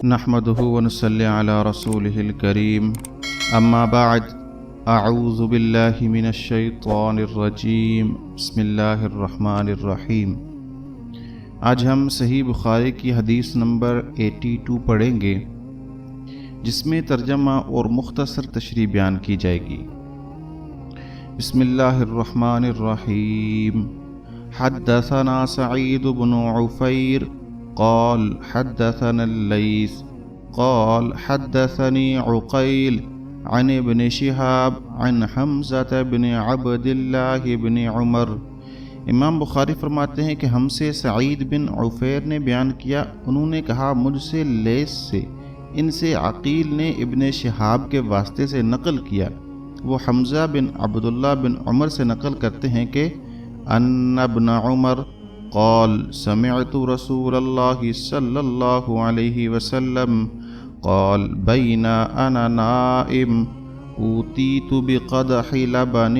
نحمده ونصلي على رسوله الكريم اما بعد اعوذ باللہ من الشیطان الرجیم بسم اللہ الرحمن الرحیم۔ آج ہم صحیح بخاری کی حدیث نمبر 82 پڑھیں گے، جس میں ترجمہ اور مختصر تشریح بیان کی جائے گی۔ بسم اللہ الرحمن الرحیم۔ حدثنا سعید بن عفیر قال حدثنا الليث قال حدثني عقيل عن ابن شهاب عن حمزة بن عبد الله بن عمر۔ امام بخاری فرماتے ہیں کہ ہم سے سعید بن عفیر نے بیان کیا، انہوں نے کہا مجھ سے لیث سے، ان سے عقیل نے ابن شہاب کے واسطے سے نقل کیا، وہ حمزہ بن عبداللہ بن عمر سے نقل کرتے ہیں کہ ان ابن عمر قال سمعت رسول اللہ صلی اللہ علیہ وسلم قال بین انا نائم اوتیت بقدح لبن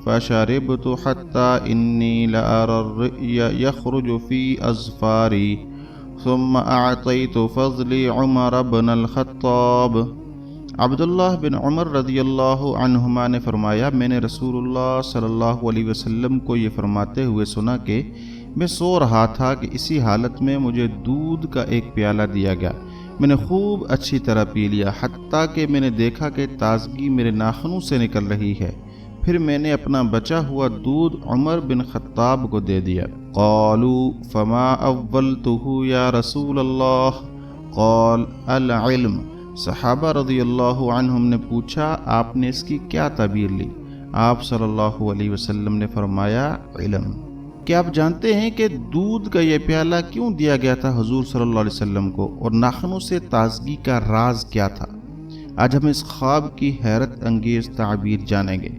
فشربت حتى انی لأرى الرئي يخرج في اظفاری ثم اعطیت فضلی عمر بن الخطاب۔ عبداللہ بن عمر رضی اللہ عنہما نے فرمایا، میں نے رسول اللہ صلی اللہ علیہ وسلم کو یہ فرماتے ہوئے سنا کہ میں سو رہا تھا کہ اسی حالت میں مجھے دودھ کا ایک پیالہ دیا گیا، میں نے خوب اچھی طرح پی لیا، حتیٰ کہ میں نے دیکھا کہ تازگی میرے ناخنوں سے نکل رہی ہے، پھر میں نے اپنا بچا ہوا دودھ عمر بن خطاب کو دے دیا۔ قالوا فما اولتہ یا رسول اللہ قال العلم۔ صحابہ رضی اللہ عنہم نے پوچھا آپ نے اس کی کیا تعبیر لی؟ آپ صلی اللہ علیہ وسلم نے فرمایا علم۔ کیا آپ جانتے ہیں کہ دودھ کا یہ پیالہ کیوں دیا گیا تھا حضور صلی اللہ علیہ وسلم کو، اور ناخنوں سے تازگی کا راز کیا تھا؟ آج ہم اس خواب کی حیرت انگیز تعبیر جانیں گے۔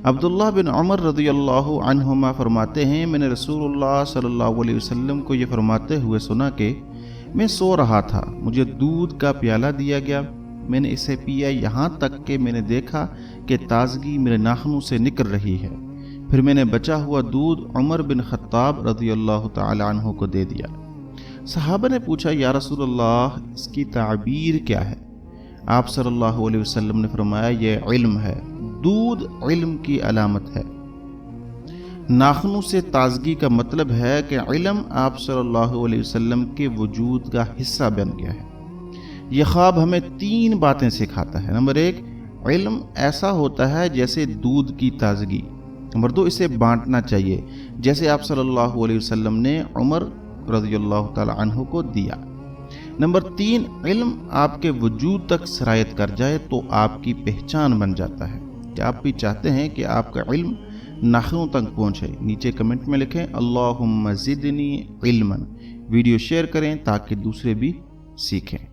عبداللہ بن عمر رضی اللہ عنہما فرماتے ہیں، میں نے رسول اللہ صلی اللہ علیہ وسلم کو یہ فرماتے ہوئے سنا کہ میں سو رہا تھا، مجھے دودھ کا پیالہ دیا گیا، میں نے اسے پیا یہاں تک کہ میں نے دیکھا کہ تازگی میرے ناخنوں سے نکل رہی ہے، پھر میں نے بچا ہوا دودھ عمر بن خطاب رضی اللہ تعالی عنہ کو دے دیا۔ صحابہ نے پوچھا یا رسول اللہ اس کی تعبیر کیا ہے؟ آپ صلی اللہ علیہ وسلم نے فرمایا یہ علم ہے، دودھ علم کی علامت ہے۔ ناخنوں سے تازگی کا مطلب ہے کہ علم آپ صلی اللہ علیہ وسلم کے وجود کا حصہ بن گیا ہے۔ یہ خواب ہمیں 3 باتیں سکھاتا ہے۔ نمبر 1، علم ایسا ہوتا ہے جیسے دودھ کی تازگی۔ نمبر 2، اسے بانٹنا چاہیے جیسے آپ صلی اللہ علیہ وسلم نے عمر رضی اللہ تعالی عنہ کو دیا۔ نمبر 3، علم آپ کے وجود تک سرایت کر جائے تو آپ کی پہچان بن جاتا ہے۔ کیا آپ بھی چاہتے ہیں کہ آپ کا علم ناخنوں تک پہنچے؟ نیچے کمنٹ میں لکھیں اللہم زدنی علما۔ ویڈیو شیئر کریں تاکہ دوسرے بھی سیکھیں۔